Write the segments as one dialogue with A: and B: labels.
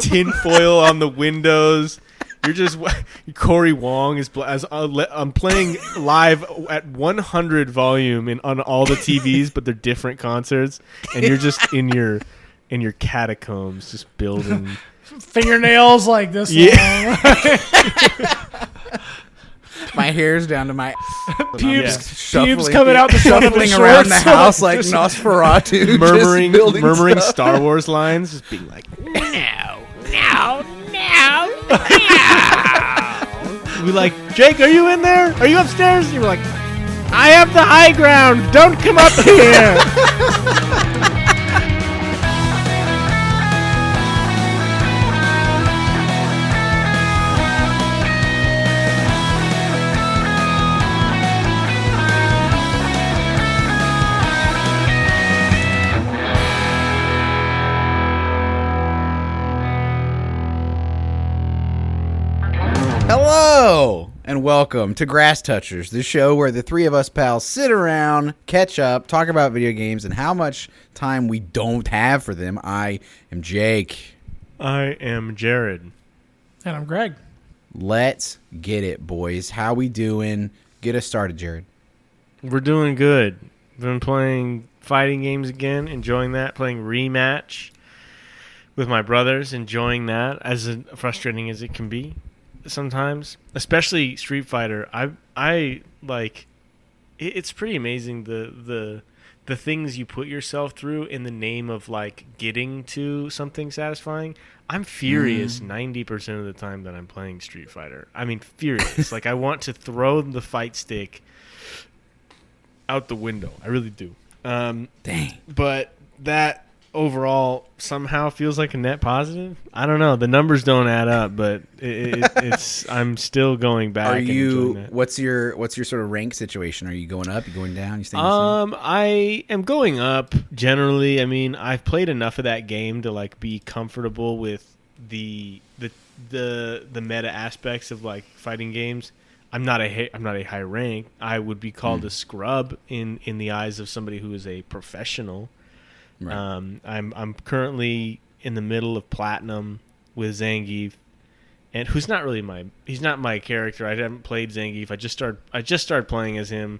A: tinfoil on the windows. You're just Corey Wong is I'm playing live at 100 volume on all the TVs, but they're different concerts, and you're just in your catacombs, just building
B: fingernails like this.
A: Yeah.
C: My hair's down to my
B: pubes coming out the
C: shuffling around the house like Nosferatu,
A: murmuring Star Wars lines, just being like, no. We like, Jake, are you in there? Are you upstairs? You were like, I have the high ground. Don't come up here.
C: Hello and welcome to Grass Touchers, the show where the three of us pals sit around, catch up, talk about video games, and how much time we don't have for them. I am Jake.
A: I am Jared.
B: And I'm Greg.
C: Let's get it, boys. How we doing? Get us started, Jared.
A: We're doing good. Been playing fighting games again, enjoying that. Playing Rematch with my brothers, enjoying that, as frustrating as it can be sometimes, especially Street Fighter. I like it's pretty amazing the things you put yourself through in the name of like getting to something satisfying. I'm furious 90% of the time that I'm playing Street Fighter. I mean, furious. Like, I want to throw the fight stick out the window. I really do.
C: Dang.
A: But that overall somehow feels like a net positive. I don't know. The numbers don't add up, but it's. I'm still going back.
C: Are you? What's your sort of rank situation? Are you going up? You going down? You staying the same?
A: I am going up generally. I mean, I've played enough of that game to like be comfortable with the meta aspects of like fighting games. I'm not a high rank. I would be called a scrub in the eyes of somebody who is a professional. Right. I'm currently in the middle of platinum with Zangief, and he's not my character. I haven't played Zangief. I just started playing as him,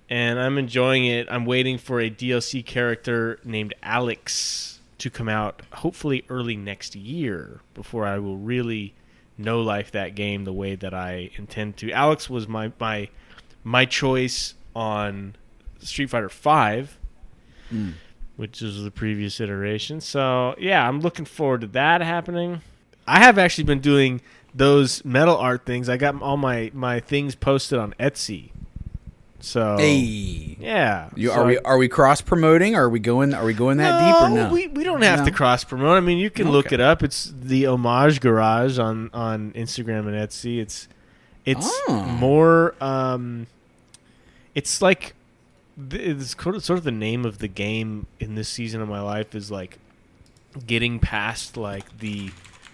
A: and I'm enjoying it. I'm waiting for a DLC character named Alex to come out, hopefully early next year, before I will really know life that game the way that I intend to. Alex was my choice on Street Fighter V. Which is the previous iteration. So, yeah, I'm looking forward to that happening. I have actually been doing those metal art things. I got all my things posted on Etsy. So,
C: hey.
A: Yeah.
C: Are we cross promoting? Are we going that deep or no?
A: We don't have to cross promote. I mean, you can look it up. It's the Homage Garage on Instagram and Etsy. It's more it's like it's sort of the name of the game in this season of my life is like getting past like the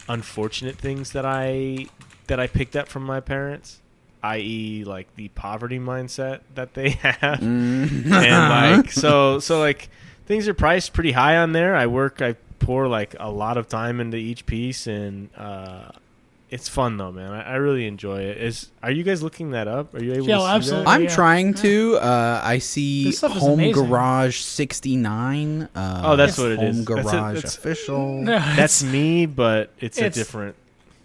A: unfortunate things that I picked up from my parents, i.e. like the poverty mindset that they have. And like so like things are priced pretty high on there. I pour like a lot of time into each piece, and it's fun though, man. I really enjoy it. Are you guys looking that up? Are you able to see
B: absolutely.
A: that?
C: I'm trying to. I see Home
B: amazing.
C: Garage 69.
A: That's what it is.
C: Home Garage official.
B: No,
A: That's me, but it's a different.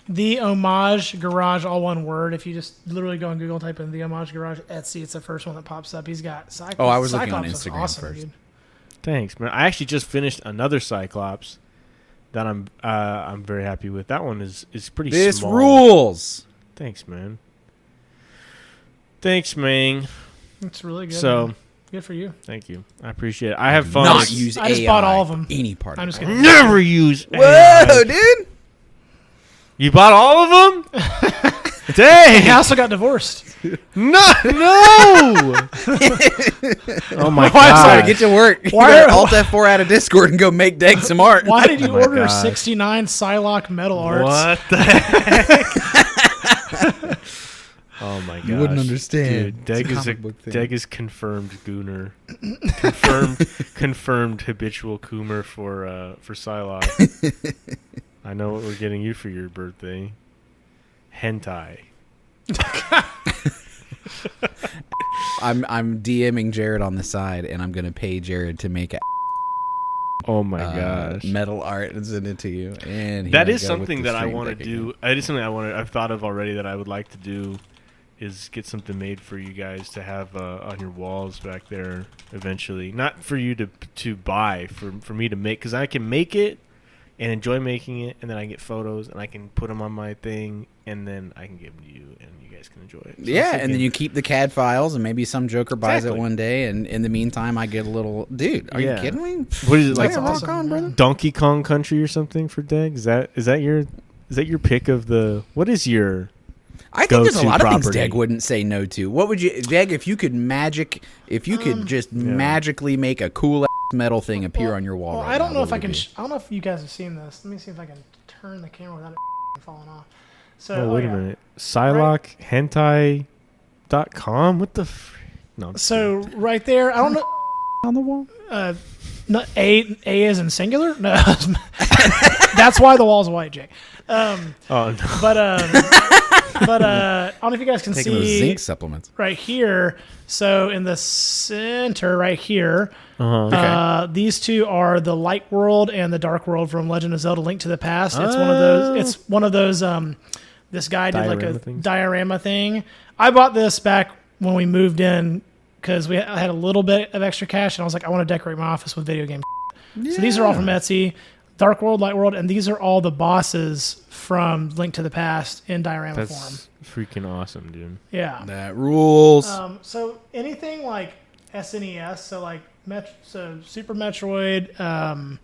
B: The Homage Garage, all one word. If you just literally go on Google and type in the Homage Garage Etsy, it's the first one that pops up. He's got Cyclops.
C: Oh, I was looking
B: Cyclops
C: on
B: is
C: Instagram
B: awesome,
C: first.
B: Dude.
A: Thanks, man. I actually just finished another Cyclops that I'm very happy with. That one is pretty small.
C: This rules.
A: Thanks, man. Thanks, man.
B: It's really good.
A: So,
B: man. Good for you.
A: Thank you. I appreciate it. I have fun.
C: Not use
B: I just
C: AI
B: bought all of them.
C: Any part
B: I'm
C: of
B: just
C: it.
B: kidding.
A: Never use
C: Whoa,
A: AI.
C: dude.
A: You bought all of them? Dang.
B: I also got divorced.
A: No. Oh my god.
C: Sorry, get to work.
B: Why are-
C: Alt F4 out of Discord and go make Deck some art.
B: Why did you
A: Oh my
B: order
A: gosh.
B: 69 Psylocke metal arts?
A: What the heck? Oh my gosh.
C: You wouldn't understand.
A: Dude,
C: It's a comic book thing.
A: Deg is confirmed gooner. confirmed habitual coomer for Psylocke. I know what we're getting you for your birthday. Hentai.
C: I'm DMing Jared on the side, and I'm gonna pay Jared to make
A: Oh my gosh.
C: metal art and send it to you. And
A: that is something that I want to do. It is something I've thought of already that I would like to do. Is get something made for you guys to have on your walls back there eventually. Not for you to buy, for me to make, because I can make it and enjoy making it, and then I get photos and I can put them on my thing, and then I can give them to you, and you guys can enjoy it. So
C: yeah, and then you keep the CAD files, and maybe some joker buys it one day, and in the meantime, I get a little. Dude, are you kidding me?
A: What is it, like
B: awesome,
C: on, brother?
A: Donkey Kong Country or something for Deg? Is that your pick of the? What is your?
C: I think there's a lot of things
A: property.
C: Deg wouldn't say no to. What would you, Deg, if you could magically make a cool metal thing appear on your wall?
B: Well,
C: right
B: I don't
C: now,
B: know if
C: what
B: I can.
C: would it
B: I don't know if you guys have seen this. Let me see if I can turn the camera without it falling off. So,
A: Oh, wait a minute. Psylochentai.com? What the? No.
B: So right there, I don't know.
A: On the wall.
B: No, A is in singular. No, that's why the wall's white, Jake.
A: Oh no.
B: But I don't know if you guys can
C: Taking those
B: see
C: zinc supplements.
B: right here. So in the center, right here, these two are the Light World and the Dark World from Legend of Zelda: Link to the Past. It's one of those. It's one of those. This guy did like a diorama thing. I bought this back when we moved in because I had a little bit of extra cash, and I was like, I want to decorate my office with video games. Yeah. So these are all from Etsy. Dark World, Light World, and these are all the bosses from Link to the Past in diorama form.
A: That's freaking awesome, dude.
B: Yeah.
C: That rules.
B: So anything like SNES, so like Super Metroid,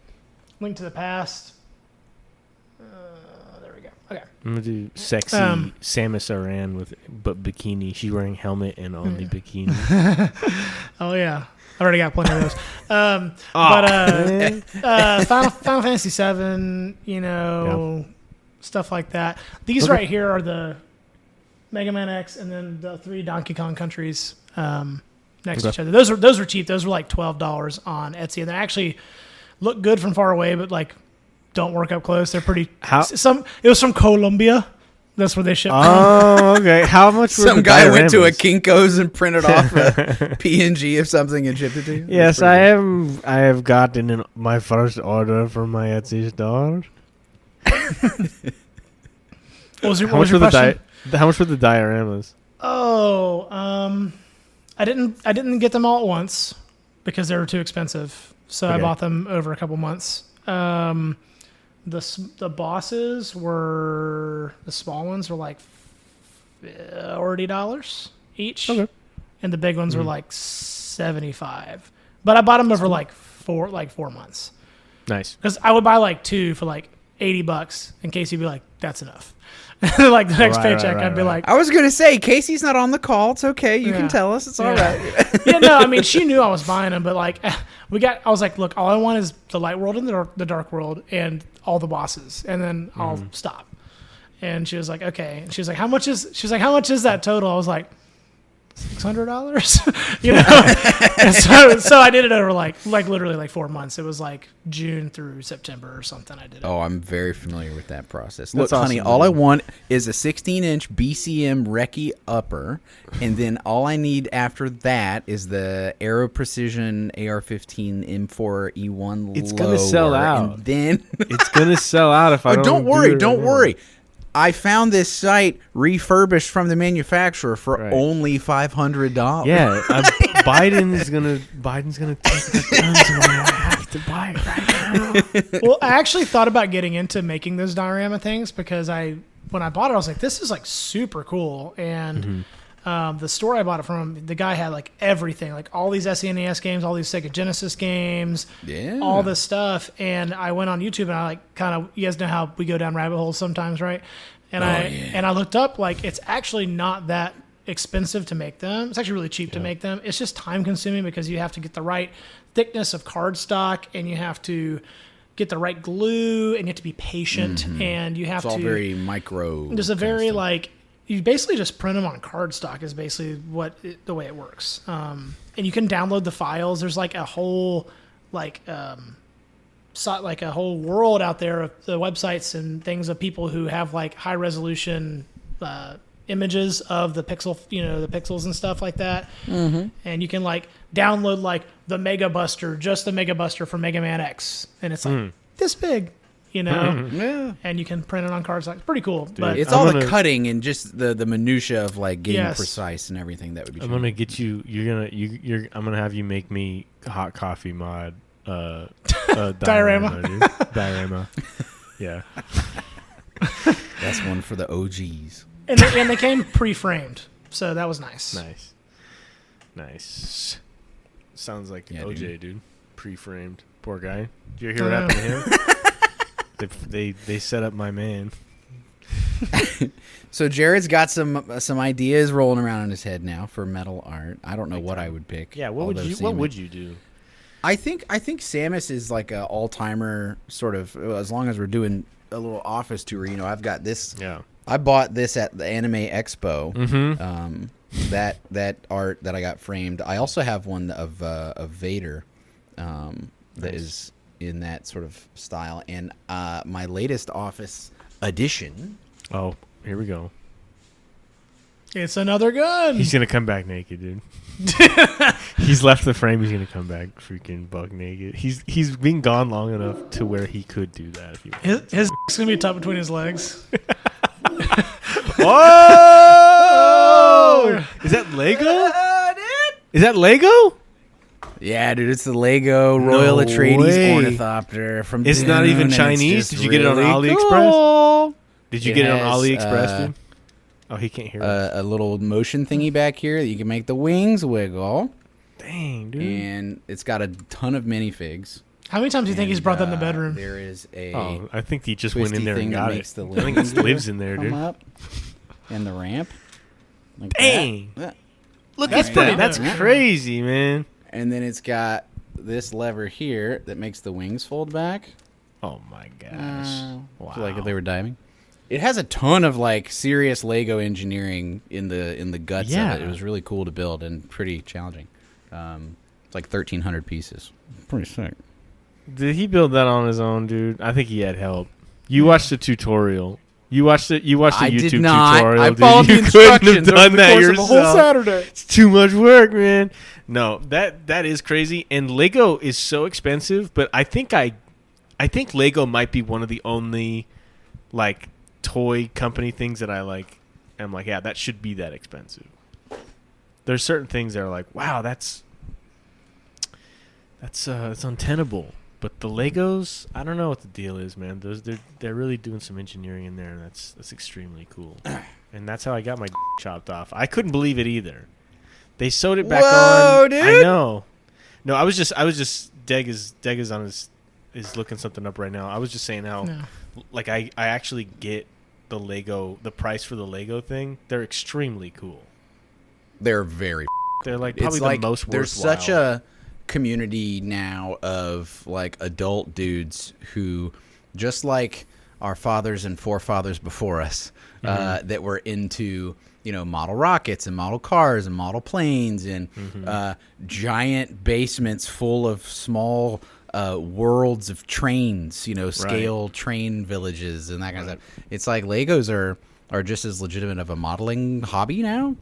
B: Link to the Past. There we go. Okay.
A: I'm gonna do sexy Samus Aran but bikini. She's wearing helmet and only bikini.
B: Oh yeah. I already got plenty of those. Final Fantasy VII, stuff like that. These right here are the Mega Man X and then the 3 Donkey Kong countries next to each other. Those were cheap. Those were like $12 on Etsy, and they actually look good from far away, but like don't work up close. They're pretty. It was from Colombia. That's where they ship.
A: Oh, okay. How much?
C: Some guy went to a Kinko's and printed off a PNG of something and shipped it to you.
A: Yes, I have gotten my first order from my Etsy store.
B: What was your
A: How much were
B: question?
A: the dioramas?
B: Oh, I didn't get them all at once because they were too expensive. So I bought them over a couple months. The bosses were, the small ones were like $40 each. Okay. And the big ones were like $75. But I bought them over like 4 months.
A: Nice.
B: Because I would buy like 2 for like $80, and Casey would be like, that's enough. Like the next paycheck, I'd be like,
C: I was going to say, Casey's not on the call. It's okay. You can tell us. It's all right.
B: Yeah, no, I mean, she knew I was buying them, but like, I was like, look, all I want is the Light World and the Dark World and all the bosses, and then I'll stop. And she was like, okay. And she was like, how much is that total? I was like, $600, and so I did it over like literally like 4 months. It was like June through September or something. I did it.
C: Oh, I'm very familiar with that process. Look,
A: That's
C: honey,
A: awesome,
C: all I want is a 16-inch BCM Recce upper, and then all I need after that is the Aero Precision AR-15 M4 E1
A: It's gonna sell out.
C: And then
A: It's gonna sell out if I don't.
C: don't worry. I found this site refurbished from the manufacturer for only $500.
A: Yeah, Biden's gonna take the guns away. I have to buy it right now.
B: Well, I actually thought about getting into making those diorama things because when I bought it, I was like, this is like super cool. And the store I bought it from, the guy had like everything, like all these SNES games, all these Sega Genesis games, all this stuff. And I went on YouTube and I like kind of, you guys know how we go down rabbit holes sometimes, right? And I looked up, like, it's actually not that expensive to make them. It's actually really cheap to make them. It's just time consuming because you have to get the right thickness of cardstock and you have to get the right glue and you have to be patient and you have to.
C: It's all very micro.
B: There's a very like, you basically just print them on cardstock is basically the way it works. And you can download the files. There's like a whole like like a whole world out there of the websites and things of people who have like high resolution images of the pixel, the pixels and stuff like that. Mm-hmm. And you can like download like the Mega Buster, just the Mega Buster from Mega Man X, and it's like this big,
C: Yeah.
B: and you can print it on cards. Like, it's pretty cool.
A: Dude,
B: But
C: It's all the cutting and just the minutia of like getting
B: Yes.
C: precise and everything that would be.
A: I'm gonna get you. I'm gonna have you make me hot coffee mod.
B: Diorama.
A: Dude. Diorama. Yeah.
C: That's one for the OGs.
B: and they came pre-framed, so that was nice.
A: Nice. Sounds like
C: Yeah,
A: OJ, dude. Pre-framed. Poor guy. Did you hear what happened to him? They set up my man.
C: So Jared's got some ideas rolling around in his head now for metal art. I don't know what I would pick.
A: Yeah. What would you do?
C: I think Samus is like a all-timer sort of, as long as we're doing a little office tour. I've got this.
A: Yeah.
C: I bought this at the Anime Expo.
A: Mm-hmm.
C: That art that I got framed. I also have one of Vader that is in that sort of style. And my latest office edition.
A: Oh, here we go.
B: It's another gun.
A: He's gonna come back naked, dude. He's left the frame. He's gonna come back freaking buck naked. He's been gone long enough to where he could do that if he wanted.
B: His gonna be tucked between his legs.
A: Oh! Is that Lego? Is that Lego?
C: Yeah, dude, it's the Lego Royal Atreides
A: way.
C: Ornithopter from
A: It's
C: Dune,
A: not even
C: and it's
A: Chinese.
C: just
A: Did you get it on
C: really
A: AliExpress?
C: cool.
A: Did you
C: It
A: get it on
C: has,
A: AliExpress, dude? Oh, he can't hear us.
C: A little motion thingy back here that you can make the wings wiggle.
A: Dang, dude.
C: And it's got a ton of minifigs.
B: How many times do you think he's brought that in the bedroom?
C: There is a
A: Oh, I think he just went in
C: twisty
A: there
C: thing
A: and
C: that
A: got
C: makes
A: it.
C: the
A: I think
C: wings
A: it lives in there,
C: come
A: dude.
C: up. And the ramp. Like
A: Dang.
C: that.
A: Look
B: That's
A: at
B: pretty
A: that. That's
B: dope.
A: crazy, man.
C: And then it's got this lever here that makes the wings fold back.
A: Oh my gosh. Wow.
C: Like if they were diving. It has a ton of like serious Lego engineering in the guts
A: Yeah.
C: of it. It was really cool to build and pretty challenging. It's like 1,300 pieces. Pretty sick.
A: Did he build that on his own, dude? I think he had help. You watched the tutorial. You watched the
C: I
A: YouTube
C: did not.
A: tutorial.
C: I
A: dude.
C: followed
A: You
C: the
A: couldn't have
C: instructions over
A: done
C: the
A: that
C: course of a
A: yourself.
C: whole Saturday.
A: It's too much work, man. No, that is crazy. And Lego is so expensive, but I think Lego might be one of the only like toy company things that I like. I'm like, yeah, that should be that expensive. There's certain things that are like, wow, that's untenable. But the Legos, I don't know what the deal is, man. They're really doing some engineering in there, and that's extremely cool. And that's how I got my chopped off. I couldn't believe it either. They sewed it back on.
C: dude.
A: I know. No, I was just Deg is on is looking something up right now. I was just saying how
B: No.
A: like I actually get the price for the Lego thing. They're extremely cool.
C: They're very.
A: They're like probably
C: It's like
A: the most worthwhile.
C: there's such a community now of like adult dudes who, just like our fathers and forefathers before us, that were into model rockets and model cars and model planes and giant basements full of small worlds of trains, scale train villages and that kind of stuff. It's like Legos are just as legitimate of a modeling hobby now.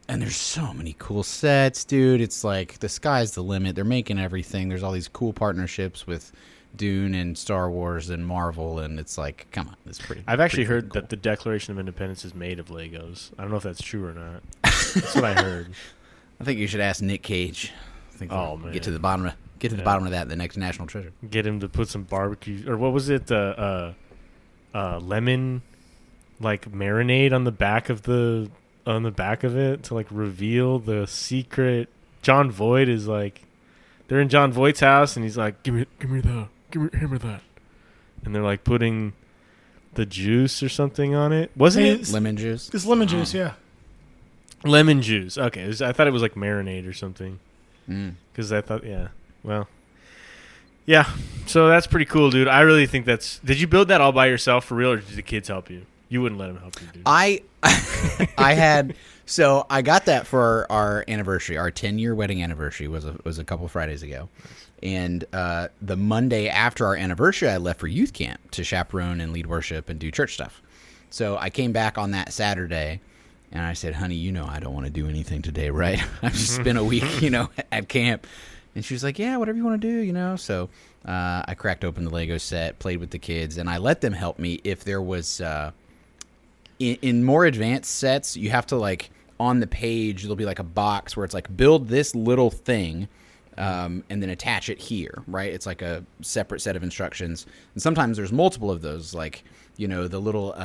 C: And there's so many cool sets, dude. It's like the sky's the limit. They're making everything. There's all these cool partnerships with Dune and Star Wars and Marvel, and it's like, come on, it's pretty.
A: I've actually heard
C: cool.
A: that the Declaration of Independence is made of Legos. I don't know if that's true or not. That's what I heard.
C: I think you should ask Nick Cage. I think
A: Oh,
C: we'll
A: man.
C: get to the bottom of the bottom of that. The next National Treasure.
A: Get him to put some barbecue or what was it? Lemon like marinade on the back of it to like reveal the secret. John Voight is like, they're in John Voight's house and he's like, give me that, and they're like putting the juice or something on it. Wasn't it
C: Lemon juice.
B: It's lemon juice, yeah.
A: lemon juice? Okay, I thought it was like marinade or something. Because I thought, yeah. So that's pretty cool, dude. I really think that's. Did you build that all by yourself for real, or did the kids help you? You wouldn't let them help you, dude.
C: I had I got that for our anniversary. Our 10-year wedding anniversary was a couple Fridays ago, And the Monday after our anniversary, I left for youth camp to chaperone and lead worship and do church stuff. So I came back on that Saturday, and I said, honey, I don't want to do anything today, right? I've just spent a week, at camp. And she was like, yeah, whatever you want to do, So I cracked open the Lego set, played with the kids, and I let them help me if there was in more advanced sets, you have to, like, on the page, there'll be, like, a box where it's, like, build this little thing and then attach it here, right? It's, like, a separate set of instructions. And sometimes there's multiple of those, like, the little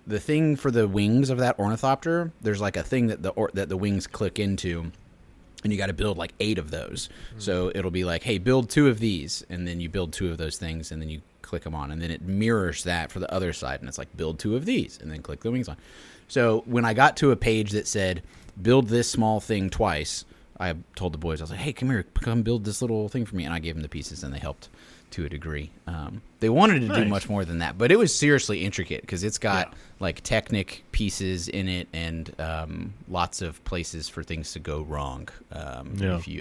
C: the thing for the wings of that ornithopter, there's, like, a thing that the wings click into, and you got to build, like, 8 of those. So it'll be like, hey, build 2 of these, and then you build 2 of those things, and then you click them on, and then it mirrors that for the other side, and it's like, build 2 of these, and then click the wings on. So when I got to a page that said, build this small thing twice, I told the boys, I was like, hey, come build this little thing for me, and I gave them the pieces, and they helped to a degree. They wanted to do much more than that, but it was seriously intricate because it's got like Technic pieces in it and lots of places for things to go wrong. I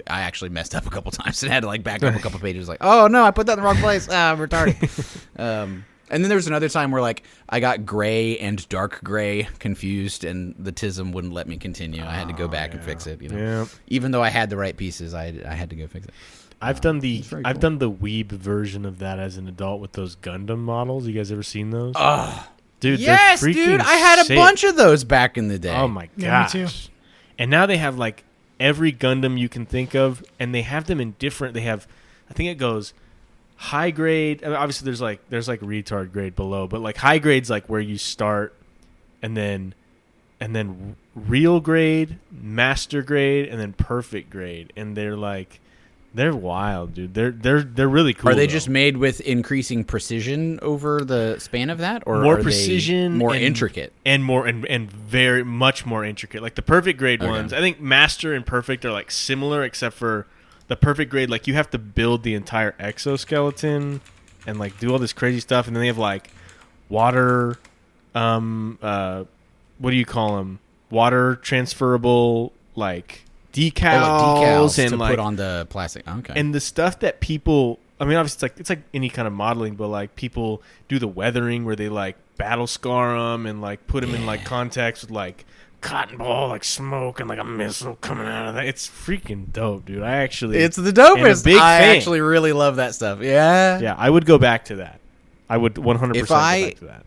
C: actually messed up a couple times and had to like back up a couple pages like, oh no, I put that in the wrong place. I'm retarded. And then there was another time where like I got gray and dark gray confused and the TISM wouldn't let me continue. I had to go back and fix it. Even though I had the right pieces, I had to go fix it.
A: I've done the Weeb version of that as an adult with those Gundam models. You guys ever seen those? Dude,
C: yes, dude. I had a bunch of those back in the day.
A: Oh my gosh.
B: Yeah, me too.
A: And now they have like every Gundam you can think of, and they have them in different. They have, I think it goes high grade. I mean, obviously, there's like retard grade below, but like high grade's like where you start, and then real grade, master grade, and then perfect grade, and they're wild, dude. They're really cool.
C: Are they just made with increasing precision over the span of that, or
A: more
C: are
A: precision,
C: they more intricate,
A: and very much more intricate? Like the perfect grade ones, I think master and perfect are like similar, except for the perfect grade, like you have to build the entire exoskeleton and like do all this crazy stuff, and then they have like water, what do you call them? Water transferable like decals and
C: to
A: like
C: put on the plastic. Okay.
A: And the stuff that people, I mean, obviously it's like any kind of modeling, but like people do the weathering where they like battle scar them and like put them in like context with like cotton ball, like smoke and like a missile coming out of that. It's freaking dope, dude.
C: It's the dopest. I actually really love that stuff. Yeah.
A: Yeah, I would go back to that. I would 100% go back to that.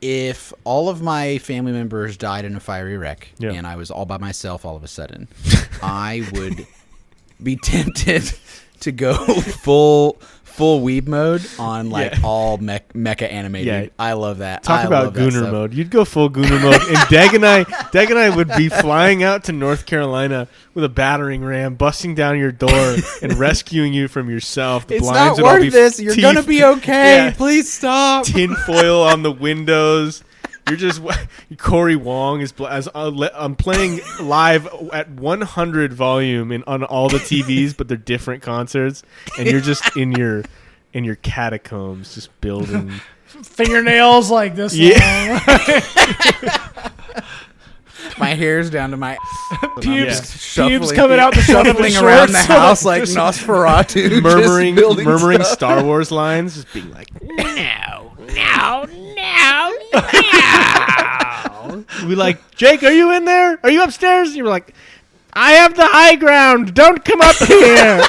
C: If all of my family members died in a fiery wreck and I was all by myself all of a sudden, I would be tempted to go full weeb mode on like all mecha animated. Yeah. I love that.
A: Talk about Gooner mode. You'd go full Gooner mode, and Dag and I would be flying out to North Carolina with a battering ram, busting down your door and rescuing you from yourself. The
C: it's
A: blinds
C: not worth this. You're gonna be okay. Yeah. Please stop.
A: Tin foil on the windows. You're just Corey Wong I'm playing live at 100 volume on all the TVs, but they're different concerts, and you're just in your catacombs, just building
B: fingernails like this. Yeah,
C: my hair's down to my
B: pubes coming out the
C: shuffling around the house like Nosferatu,
A: murmuring Star Wars lines, just being like, no. We like, Jake, are you in there? Are you upstairs? And you were like, I have the high ground. Don't come up here.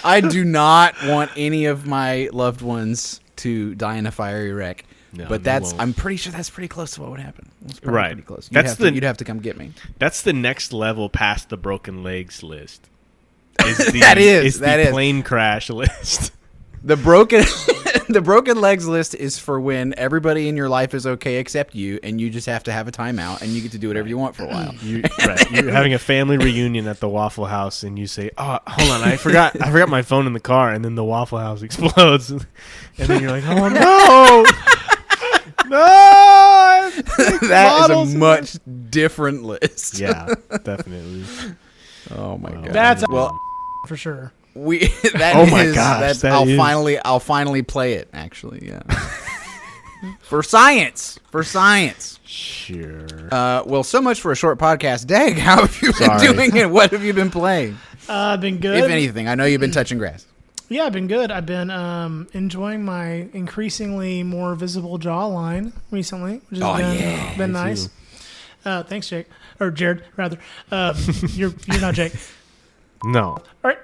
C: I do not want any of my loved ones to die in a fiery wreck. No, but I'm pretty sure that's pretty close to what would happen.
A: Right.
C: Pretty close. You'd have to come get me.
A: That's the next level past the broken legs list.
C: That is the
A: plane crash list.
C: The broken legs list is for when everybody in your life is okay except you, and you just have to have a timeout, and you get to do whatever you want for a while.
A: You're having a family reunion at the Waffle House, and you say, "Oh, hold on, I forgot my phone in the car," and then the Waffle House explodes, and then you're like, "Oh no, no!"
C: That is a much different list.
A: Yeah, definitely.
C: Oh my god,
B: that's for sure.
A: My gosh!
C: I'll finally play it. Actually, yeah. For science.
A: Sure.
C: Well, so much for a short podcast. Dag, how have you been doing, and what have you been playing?
B: I've been good.
C: If anything, I know you've been touching grass.
B: Yeah, I've been good. I've been enjoying my increasingly more visible jawline recently, which has been nice. Thanks, Jake. Or Jared, rather. You're not Jake.
A: No.
B: All right.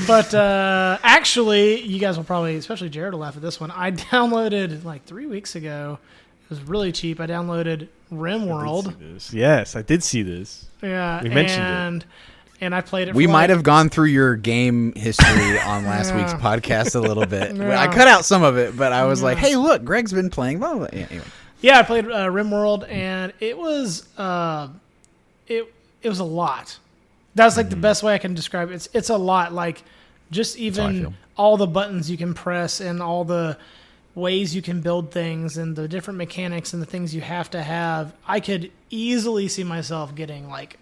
B: But actually, you guys will probably, especially Jared, will laugh at this one. I downloaded like 3 weeks ago. It was really cheap. I downloaded RimWorld.
A: Yes, I did see this.
B: Yeah,
A: we mentioned it.
B: And I played it.
C: We might have gone through your game history on last week's podcast a little bit.
B: Yeah.
C: I cut out some of it, but I was like, "Hey, look, Greg's been playing." Blah, blah, blah. Yeah, anyway.
B: Yeah, I played RimWorld, and it was it was a lot. That's like the best way I can describe it. It's a lot. Like just even all the buttons you can press and all the ways you can build things and the different mechanics and the things you have to have. I could easily see myself getting like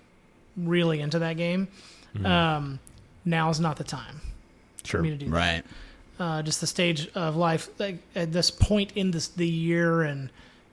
B: really into that game. Now's not the time for me to do that. Right. Just the stage of life, like at this point in the year and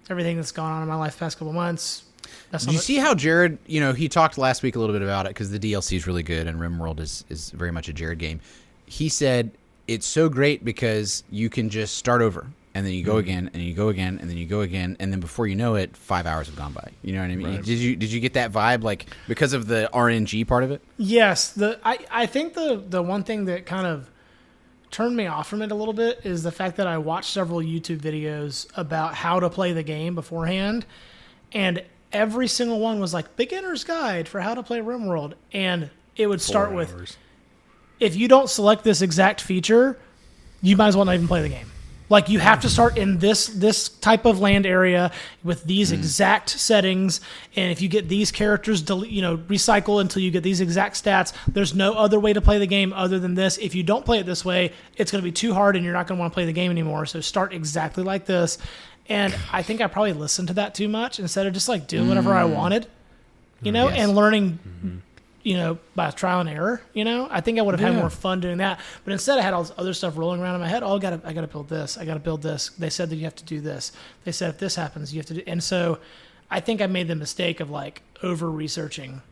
B: everything that's gone on in my life the past couple months.
C: Do you see how Jared, he talked last week a little bit about it because the DLC is really good and RimWorld is very much a Jared game. He said it's so great because you can just start over and then you go again and you go again and then you go again and then before you know it, 5 hours have gone by. You know what I mean? Right. Did you get that vibe like because of the RNG part of it?
B: Yes. I think the one thing that kind of turned me off from it a little bit is the fact that I watched several YouTube videos about how to play the game beforehand, and every single one was like beginner's guide for how to play RimWorld, and it would start with, if you don't select this exact feature, you might as well not even play the game. Like you have to start in this type of land area with these exact settings, and if you get these characters, recycle until you get these exact stats. There's no other way to play the game other than this. If you don't play it this way, it's going to be too hard, and you're not going to want to play the game anymore. So start exactly like this. And I think I probably listened to that too much instead of just like doing whatever I wanted, and learning. By trial and error, I think I would have had more fun doing that. But instead I had all this other stuff rolling around in my head. Oh, I got to build this. I got to build this. They said that you have to do this. They said if this happens, you have to do. And so I think I made the mistake of like over researching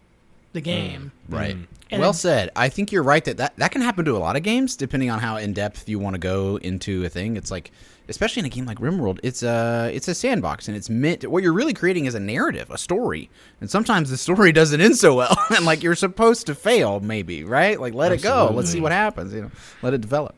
B: the game.
C: Right. Well said. I think you're right that can happen to a lot of games depending on how in depth you want to go into a thing. It's like, especially in a game like RimWorld, it's a sandbox, and it's meant. What you're really creating is a narrative, a story, and sometimes the story doesn't end so well, and like you're supposed to fail, maybe, right? Like let it go, let's see what happens, let it develop.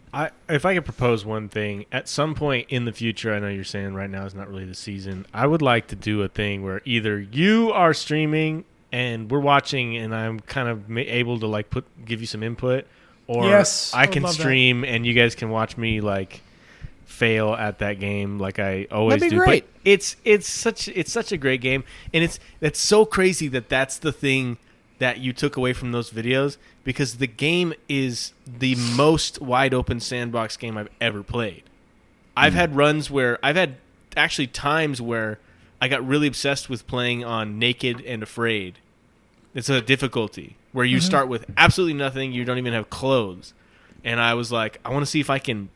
A: If I could propose one thing, at some point in the future, I know you're saying right now is not really the season. I would like to do a thing where either you are streaming and we're watching, and I'm kind of able to like give you some input, or I can stream and you guys can watch me like fail at that game like I always do.
C: Great.
A: But it's such a great game, and it's so crazy that that's the thing that you took away from those videos, because the game is the most wide open sandbox game I've ever played. I've had runs where I've had actually times where I got really obsessed with playing on Naked and Afraid. It's a difficulty where you start with absolutely nothing, you don't even have clothes, and I was like, I want to see if I can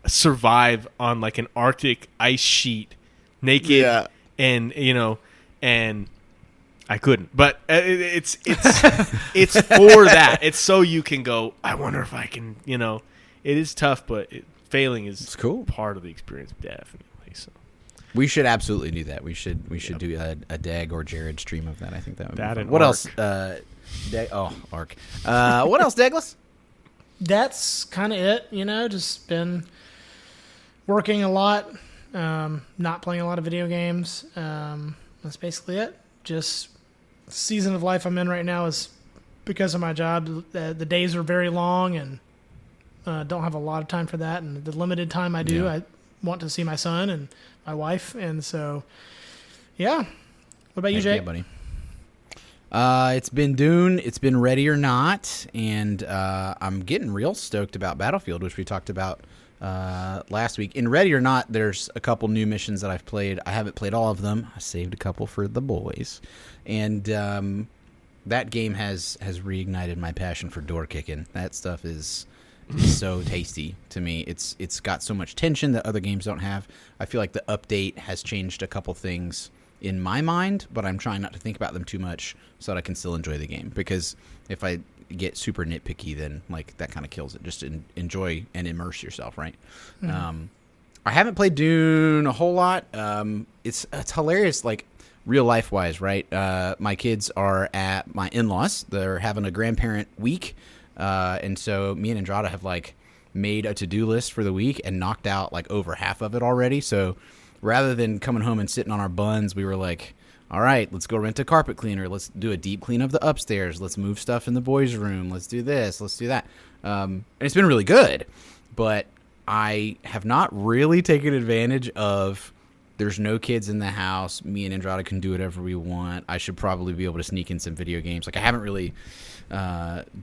A: survive on like an Arctic ice sheet naked, and and I couldn't, but it's for that. It's so you can go, I wonder if I can, it is tough, but failing is
C: cool.
A: Part of the experience, definitely. So
C: we should absolutely do that. We should do a Dag or Jared stream of that. I think that would be fun.
A: What
C: else? Arc. What else, Douglas?
B: That's kind of it. Just been working a lot, not playing a lot of video games. That's basically it. Just season of life I'm in right now is because of my job. The days are very long, and don't have a lot of time for that. And the limited time I do, I want to see my son and my wife. And so, yeah. What about you, Jake?
C: Yeah, buddy. It's been Dune. It's been Ready or Not, and I'm getting real stoked about Battlefield, which we talked about last week. In Ready or Not, there's a couple new missions that I've played. I haven't played all of them. I saved a couple for the boys, and that game has reignited my passion for door kicking. That stuff is so tasty to me. It's got so much tension that other games don't have. I feel like the update has changed a couple things in my mind, but I'm trying not to think about them too much so that I can still enjoy the game. Because if I get super nitpicky, then like that kind of kills it. Just enjoy and immerse yourself, right? Mm-hmm. I haven't played Dune a whole lot. It's hilarious, like real life wise, right? My kids are at my in-laws. They're having a grandparent week, and so me and Andrada have like made a to-do list for the week and knocked out like over half of it already. So rather than coming home and sitting on our buns, we were like, all right, let's go rent a carpet cleaner. Let's do a deep clean of the upstairs. Let's move stuff in the boys' room. Let's do this. Let's do that. And it's been really good, but I have not really taken advantage of there's no kids in the house. Me and Andrada can do whatever we want. I should probably be able to sneak in some video games. Like I haven't really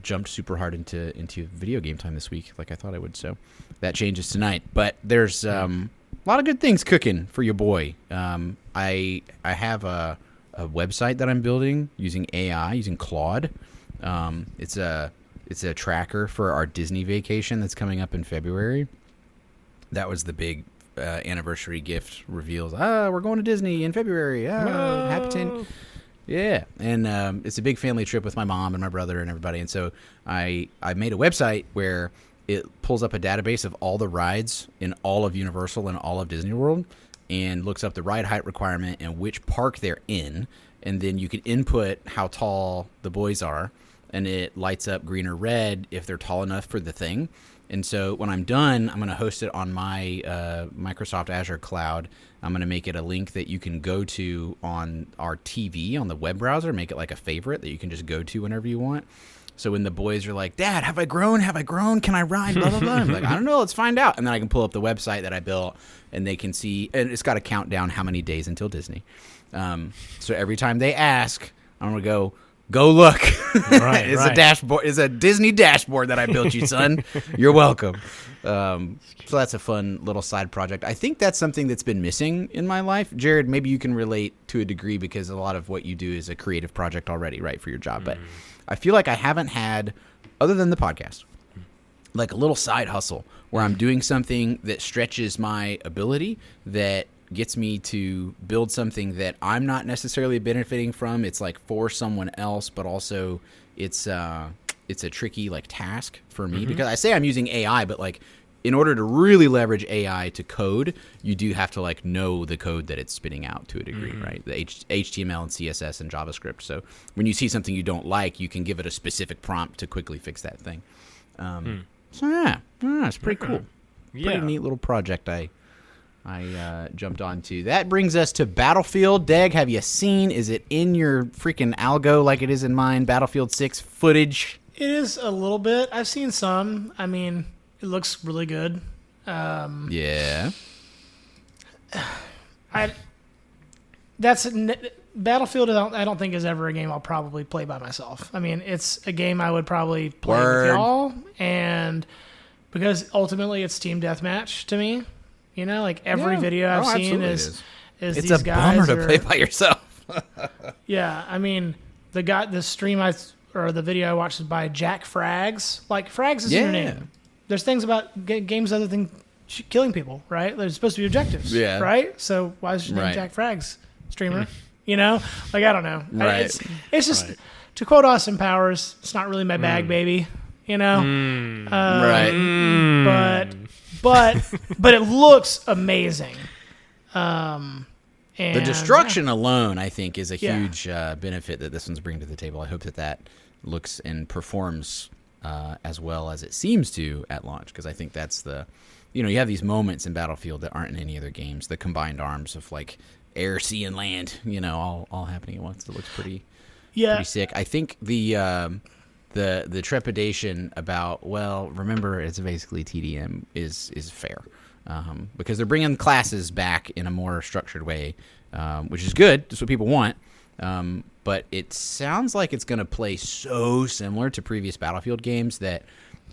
C: jumped super hard into video game time this week like I thought I would. So that changes tonight. But there's a lot of good things cooking for your boy. I have a website that I'm building using AI, using Claude. It's a tracker for our Disney vacation that's coming up in February. That was the big anniversary gift reveals. We're going to Disney in February. Happy 10. Yeah, and it's a big family trip with my mom and my brother and everybody. And so I made a website where it pulls up a database of all the rides in all of Universal and all of Disney World and looks up the ride height requirement and which park they're in. And then you can input how tall the boys are, and it lights up green or red if they're tall enough for the thing. And so when I'm done, I'm going to host it on my Microsoft Azure cloud. I'm going to make it a link that you can go to on our TV, on the web browser, make it like a favorite that you can just go to whenever you want. So when the boys are like, Dad, have I grown? Have I grown? Can I ride? Blah, blah, blah. I'm like, I don't know. Let's find out. And then I can pull up the website that I built, and they can see, and it's got to count down how many days until Disney. So every time they ask, I'm going to go look.
A: Right,
C: It's a dashboard. It's a Disney dashboard that I built you, son. You're welcome. So that's a fun little side project. I think that's something that's been missing in my life. Jared, maybe you can relate to a degree because a lot of what you do is a creative project already, right, for your job. But I feel like I haven't had, other than the podcast, like a little side hustle where I'm doing something that stretches my ability, that gets me to build something that I'm not necessarily benefiting from. It's like for someone else, but also it's a tricky like task for me because I say I'm using AI, but like in order to really leverage AI to code, you do have to like know the code that it's spitting out to a degree, right? The HTML and CSS and JavaScript. So when you see something you don't like, you can give it a specific prompt to quickly fix that thing. So yeah, it's pretty cool. Pretty neat little project I jumped onto. That brings us to Battlefield. Deg, have you seen? Is it in your freaking algo like it is in mine? Battlefield 6 footage?
B: It is a little bit. I've seen some. I mean, it looks really good.
C: Yeah.
B: Battlefield. I don't think is ever a game I'll probably play by myself. I mean, it's a game I would probably play with y'all, and because ultimately it's team deathmatch to me. You know, like every video I've seen is
C: it's
B: these
C: a
B: guys
C: bummer to play by yourself.
B: Yeah, I mean, the video I watched is by Jack Frags. Like, Frags is in your name. There's things about games other than killing people, right? There's supposed to be objectives, right? So why is your name Jack Frags, streamer? You know, like I don't know.
C: Right.
B: It's just to quote Austin Powers, it's not really my bag, baby. You know, but it looks amazing. And
C: the destruction alone, I think, is a huge benefit that this one's bringing to the table. I hope that looks and performs as well as it seems to at launch, because I think that's you have these moments in Battlefield that aren't in any other games. The combined arms of like air, sea, and land, all happening at once. It looks pretty sick. I think the trepidation about, remember, it's basically TDM is fair. Because they're bringing classes back in a more structured way, which is good. That's what people want. But it sounds like it's going to play so similar to previous Battlefield games that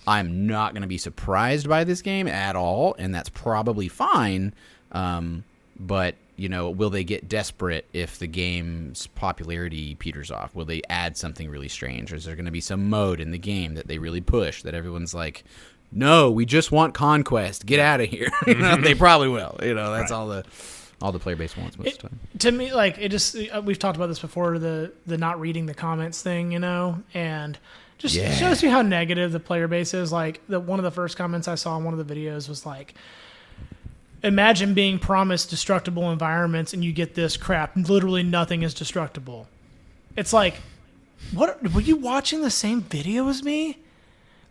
C: I'm not going to be surprised by this game at all, and that's probably fine. But, will they get desperate if the game's popularity peters off? Will they add something really strange? Or is there going to be some mode in the game that they really push that everyone's like, no, we just want conquest. Get out of here. They probably will. That's all the all the player base wants most of the time.
B: To me, like, it just, we've talked about this before, the not reading the comments thing, you know, and just shows you how negative the player base is. Like, one of the first comments I saw in one of the videos was like, imagine being promised destructible environments and you get this crap. Literally nothing is destructible. It's like, what? Were you watching the same video as me?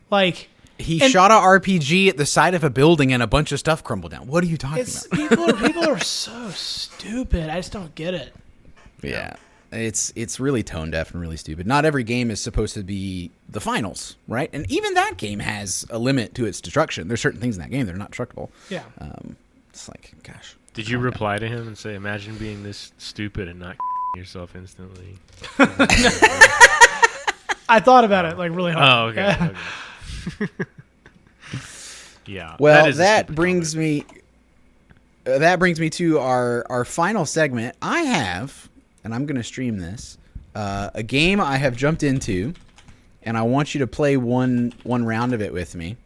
B: Like,
C: he shot a RPG at the side of a building and a bunch of stuff crumbled down. What are you talking about?
B: People are so stupid. I just don't get it.
C: Yeah. It's really tone deaf and really stupid. Not every game is supposed to be the finals, right? And even that game has a limit to its destruction. There's certain things in that game that are not destructible.
B: Yeah.
C: It's like, gosh.
A: Did you reply to him and say, imagine being this stupid and not yourself instantly?
B: I thought about it like really hard.
A: Oh, okay. Yeah.
C: Well, that brings me to our final segment. I have, and I'm going to stream this, a game I have jumped into, and I want you to play one round of it with me.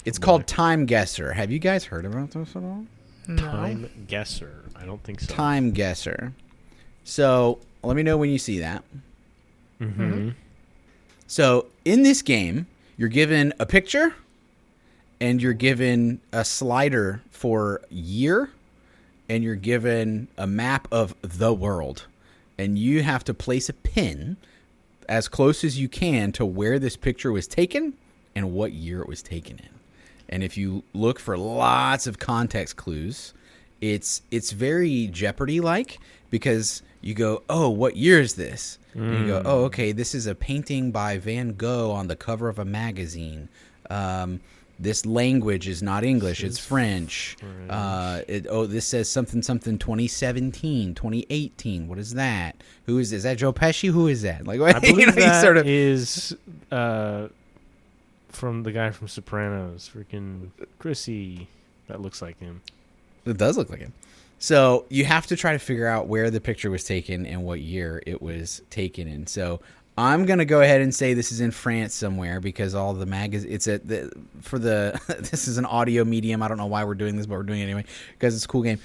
C: It's called Timeguessr. Have you guys heard about this at all?
B: No.
A: Timeguessr. I don't think so.
C: Timeguessr. So let me know when you see that.
A: Mm-hmm.
C: So in this game, you're given a picture, and you're given a slider for year, and you're given a map of the world. And you have to place a pin as close as you can to where this picture was taken and what year it was taken in. And if you look for lots of context clues, it's very Jeopardy-like, because you go, oh, what year is this? And you go, oh, okay, this is a painting by Van Gogh on the cover of a magazine. This language is not English, it's French. This says something 2017, 2018. What is that? Who is this? Is that Joe Pesci? Who is that? Like,
A: I believe that is from the guy from Sopranos, freaking Chrissy. That looks like him.
C: It does look like him. So you have to try to figure out where the picture was taken and what year it was taken in. So I'm going to go ahead and say this is in France somewhere, because all the this is an audio medium. I don't know why we're doing this, but we're doing it anyway because it's a cool game.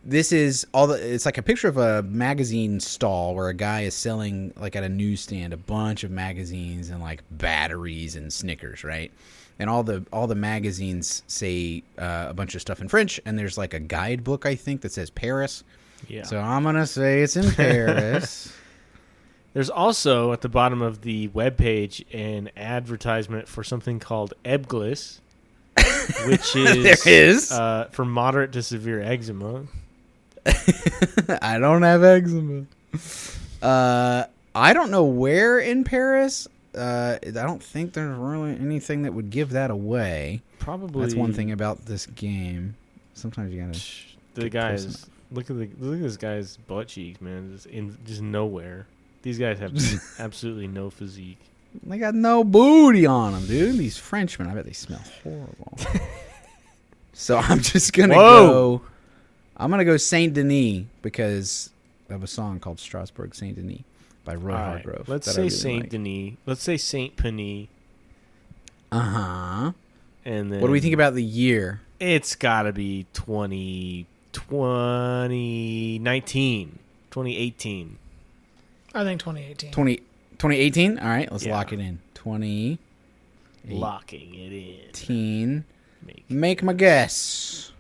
C: This is it's like a picture of a magazine stall where a guy is selling, like at a newsstand, a bunch of magazines and like batteries and Snickers, right? And all the magazines say a bunch of stuff in French, and there's like a guidebook, I think, that says Paris. Yeah. So I'm going to say it's in Paris.
A: There's also, at the bottom of the webpage, an advertisement for something called Ebglis, which is for moderate to severe eczema.
C: I don't have eczema. I don't know where in Paris. I don't think there's really anything that would give that away.
A: Probably.
C: That's one thing about this game. Sometimes you gotta.
A: The guys, look at this guy's butt cheeks, man. Just nowhere. These guys have absolutely no physique.
C: They got no booty on them, dude. These Frenchmen, I bet they smell horrible. So I'm just gonna go. I'm gonna go Saint Denis because of a song called Strasbourg Saint Denis by Roy Hargrove.
A: Let's say Saint Denis. Let's say Saint Denis.
C: Uh-huh.
A: And then
C: what do we think about the year?
A: It's got to be 2019, 2018.
B: I think 2018.
C: 2018? All right, let's lock it in.
A: Locking it
C: in. Make my guess.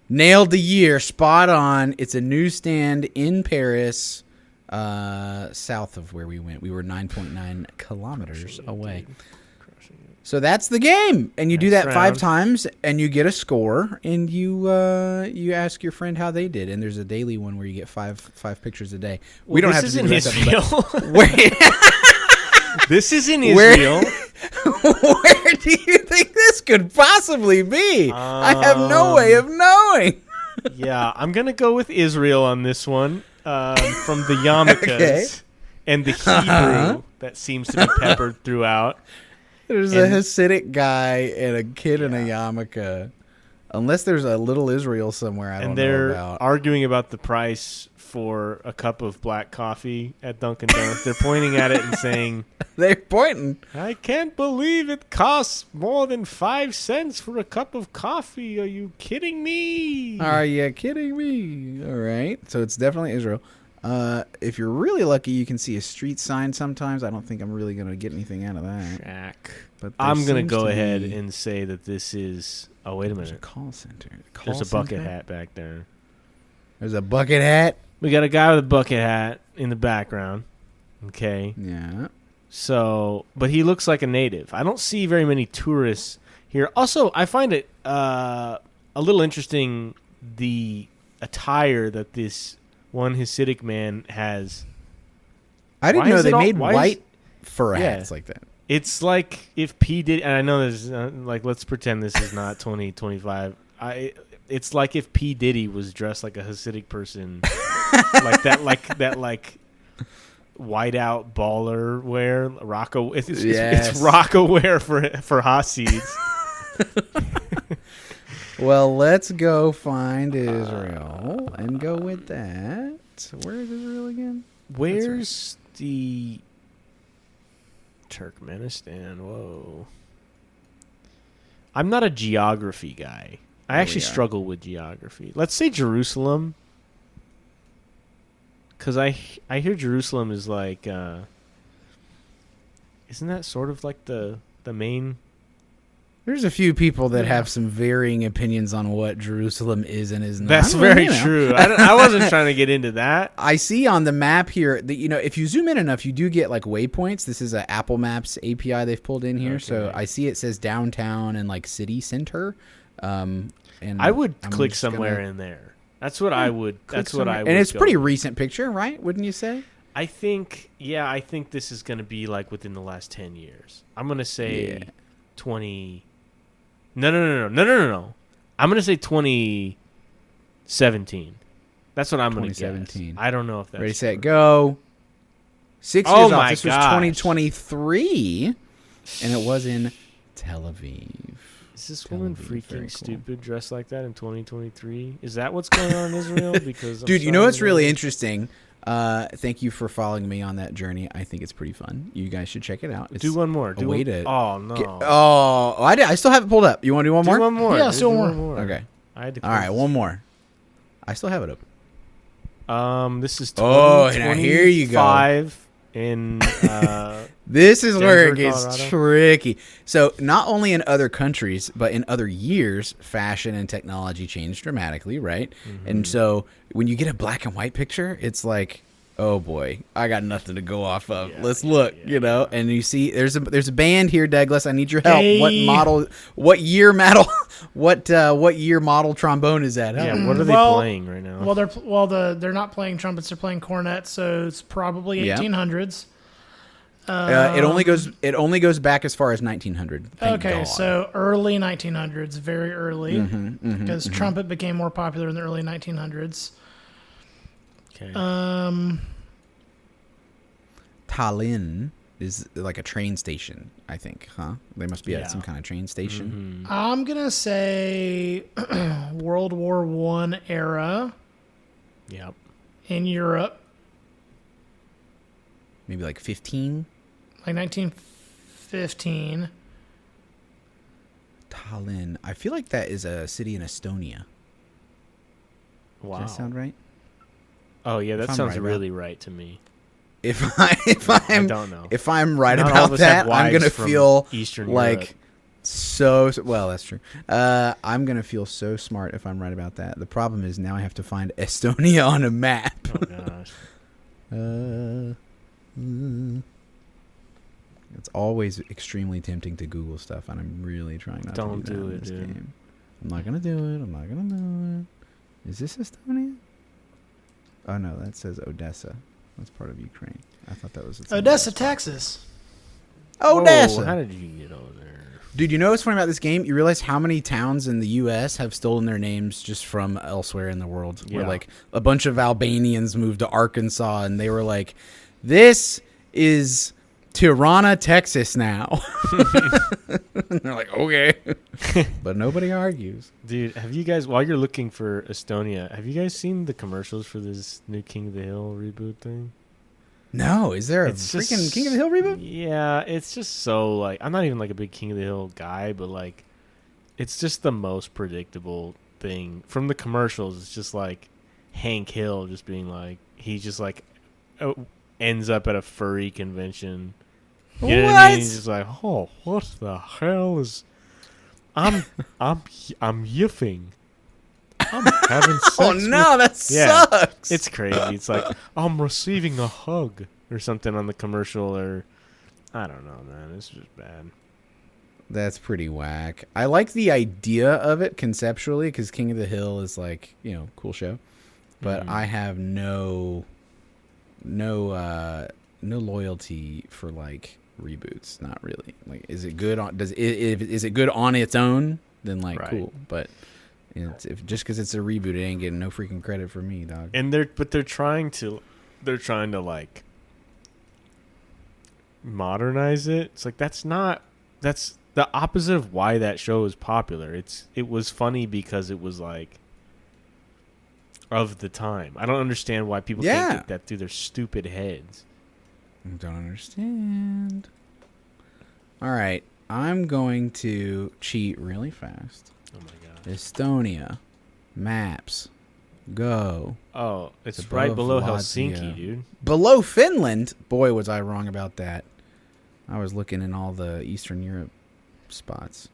C: Nailed the year. Spot on. It's a newsstand in Paris, south of where we went. We were 9.9 kilometers away. So that's the game, and you do that 5 times, and you get a score, and you ask your friend how they did, and there's a daily one where you get five pictures a day.
A: Well, we don't have to do this. This is in Israel.
C: Where do you think this could possibly be? I have no way of knowing.
A: Yeah, I'm gonna go with Israel on this one, from the yarmulkes and the Hebrew that seems to be peppered throughout.
C: There's a Hasidic guy and a kid in a yarmulke. Unless there's a little Israel somewhere I don't know about.
A: And they're arguing about the price for a cup of black coffee at Dunkin' Donuts. They're pointing at it and saying,
C: They're pointing.
A: I can't believe it costs more than 5 cents for a cup of coffee. Are you kidding me?
C: Are you kidding me? All right. So it's definitely Israel. If you're really lucky, you can see a street sign sometimes. I don't think I'm really going to get anything out of that.
A: Shack.
C: But there
A: I'm going to
C: seems
A: go
C: to
A: ahead
C: be-
A: and say that this is... Oh, wait a
C: There's a
A: minute.
C: call center.
A: There's a bucket hat back there.
C: There's a bucket hat.
A: We got a guy with a bucket hat in the background. Okay.
C: Yeah.
A: So, but he looks like a native. I don't see very many tourists here. Also, I find it a little interesting the attire that this one Hasidic man has.
C: I didn't
A: Why
C: know
A: is
C: they
A: it all-
C: made
A: why is-
C: white fur
A: Yeah.
C: hats like that.
A: It's like if P Diddy, and I know there's like, let's pretend this is not 2025. It's like if P Diddy was dressed like a Hasidic person, like that whiteout baller wear, Rocco. It's Rocco wear for Hasids.
C: Well, let's go find Israel and go with that. So where is Israel again?
A: Where's the Turkmenistan? Whoa. I'm not a geography guy. I actually struggle with geography. Let's say Jerusalem. Because I hear Jerusalem is like... isn't that sort of like the main...
C: There's a few people that have some varying opinions on what Jerusalem is and is not.
A: That's very true. I wasn't trying to get into that.
C: I see on the map here that, if you zoom in enough, you do get like waypoints. This is a Apple Maps API they've pulled in here. Okay. So I see it says downtown and like city center. And
A: I would click somewhere in there. That's what I would. That's what I would.
C: And it's
A: go
C: pretty
A: with.
C: recent picture, right? Wouldn't you say?
A: I think this is going to be like within the last 10 years. I'm going to say 20. No. I'm going to say 2017. That's what I'm going to guess. I don't know if that's
C: ready, set, go. 6 years off. This was 2023, and it was in Tel Aviv.
A: Is this woman freaking stupid dressed like that in 2023? Is that what's going on in Israel? Because
C: dude, you know what's really interesting? Thank you for following me on that journey. I think it's pretty fun. You guys should check it out.
A: Do one more. Oh no!
C: I still have it pulled up. You want to do one more?
A: Do one more.
B: Yeah, still one more.
C: Okay.
A: I had to.
C: All right, one more. I still have it open.
A: This is 2025
C: now here you go.
A: In
C: this is
A: Denver,
C: where it gets
A: Colorado.
C: tricky. So not only in other countries, but in other years, fashion and technology changed dramatically, right? Mm-hmm. And so when you get a black and white picture, it's like, oh boy, I got nothing to go off of. Let's look, and you see there's a band here, Douglas. I need your help.
B: Hey.
C: What year model trombone is that?
A: Yeah, what are they playing right now?
B: Well, they're not playing trumpets; they're playing cornets, so it's probably 1800s.
C: It only goes back as far as 1900.
B: Okay, so early 1900s, very early, because trumpet became more popular in the early 1900s.
A: Okay.
C: Tallinn is like a train station, I think, huh? They must be at some kind of train station.
B: Mm-hmm. I'm gonna say World War I era.
A: Yep.
B: In Europe.
C: Maybe like 15?
B: Like 1915.
C: Tallinn. I feel like that is a city in Estonia.
A: Wow.
C: Does that sound right?
A: Oh yeah, that sounds really right to me.
C: If I'm
A: don't know.
C: If I'm right
A: Not all
C: about
A: of us
C: that,
A: have
C: I'm
A: wives
C: gonna
A: from
C: feel
A: Eastern
C: like
A: Europe.
C: so well. That's true. I'm gonna feel so smart if I'm right about that. The problem is now I have to find Estonia on a map.
A: Oh gosh.
C: It's always extremely tempting to Google stuff, and I'm really trying not to do that in this game. I'm not gonna do it. Is this Estonia? Oh no, that says Odessa. That's part of Ukraine. I thought that was
B: Odessa, Texas.
C: Odessa.
A: Whoa, how did you get over there?
C: Dude, you know what's funny about this game? You realize how many towns in the U.S. have stolen their names just from elsewhere in the world.
A: Yeah.
C: Where like a bunch of Albanians moved to Arkansas, and they were like, "This is Tirana, Texas now. And they're like, okay. But nobody argues.
A: Dude, have you guys, while you're looking for Estonia, have you guys seen the commercials for this new King of the Hill reboot thing?
C: No, is there a
A: It's
C: freaking
A: just-
C: King of the Hill reboot?
A: Yeah, it's just so like, I'm not even like a big King of the Hill guy, but like, it's just the most predictable thing from the commercials. It's just like Hank Hill just being like, he just like ends up at a furry convention. You know what I mean? He's just like, oh, what the hell is? I'm yiffing. I'm having sex.
C: Oh no, that
A: Yeah.
C: sucks.
A: It's crazy. It's like I'm receiving a hug or something on the commercial, or I don't know, man. It's just bad.
C: That's pretty whack. I like the idea of it conceptually because King of the Hill is like, cool show. But I have no loyalty for like reboots. Not really. Like, is it good on? Is it good on its own? Then like
A: Right.
C: cool. But just because it's a reboot, it ain't getting no freaking credit for me, dog.
A: And they're trying to like modernize it. It's like that's the opposite of why that show is popular. It was funny because it was like of the time. I don't understand why people can't get that through their stupid heads.
C: I don't understand. All right, I'm going to cheat really fast.
A: Oh my god.
C: Estonia, maps, go.
A: Oh, it's
C: Above
A: right below
C: Latvia.
A: Helsinki, dude.
C: Below Finland? Boy, was I wrong about that. I was looking in all the Eastern Europe spots.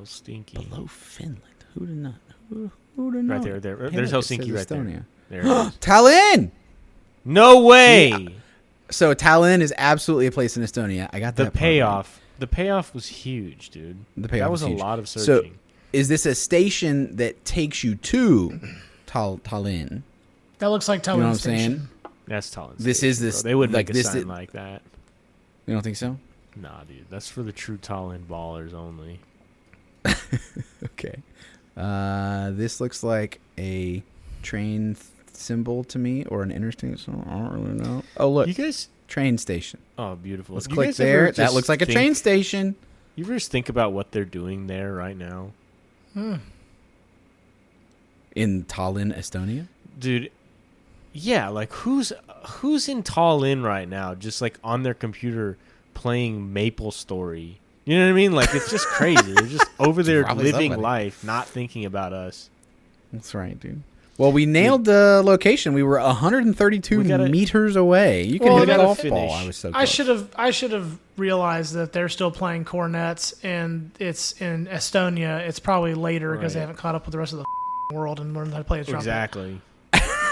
A: Helsinki.
C: Below Finland? Who did not? Who did not?
A: Right there.
C: Hey,
A: There's
C: look, it
A: Helsinki
C: says
A: right
C: Estonia.
A: there. There it is.
C: Tallinn!
A: No way.
C: Yeah. So Tallinn is absolutely a place in Estonia. I got
A: The
C: that part right.
A: payoff. The payoff was huge, dude.
C: The payoff
A: That was a
C: huge.
A: lot of
C: So
A: searching.
C: is this a station that takes you to Tallinn?
B: That looks like Tallinn
C: You know what I'm
B: Station.
C: saying?
A: That's Tallinn.
C: This
A: Station,
C: is this-
A: bro. They wouldn't
C: like
A: make a
C: this
A: sign
C: is-
A: like that.
C: You don't think so?
A: Nah, dude. That's for the true Tallinn ballers only.
C: Okay. This looks like a train symbol to me, or an interstate symbol. I don't really know. Oh, look.
A: You guys.
C: Train station.
A: Oh, beautiful.
C: Let's
A: You
C: click
A: guys ever
C: there. That
A: just
C: looks like a train station.
A: You ever just think about what they're doing there right now?
C: In Tallinn, Estonia?
A: Dude, yeah, like who's in Tallinn right now just like on their computer playing Maple Story? You know what I mean? Like it's just crazy. They're just over there
C: Probably
A: living
C: somebody.
A: life, not thinking about us.
C: That's right, dude. Well, we nailed the location. We were 132
A: We gotta-
C: meters away. You can
B: Well,
C: hit
B: we
C: a
B: gotta
C: golf
A: finish.
C: ball. I was so close.
B: I should have realized that they're still playing cornets and it's in Estonia. It's probably later because they
A: Right.
B: haven't caught up with the rest of the world and learned how to play a trumpet.
A: Exactly.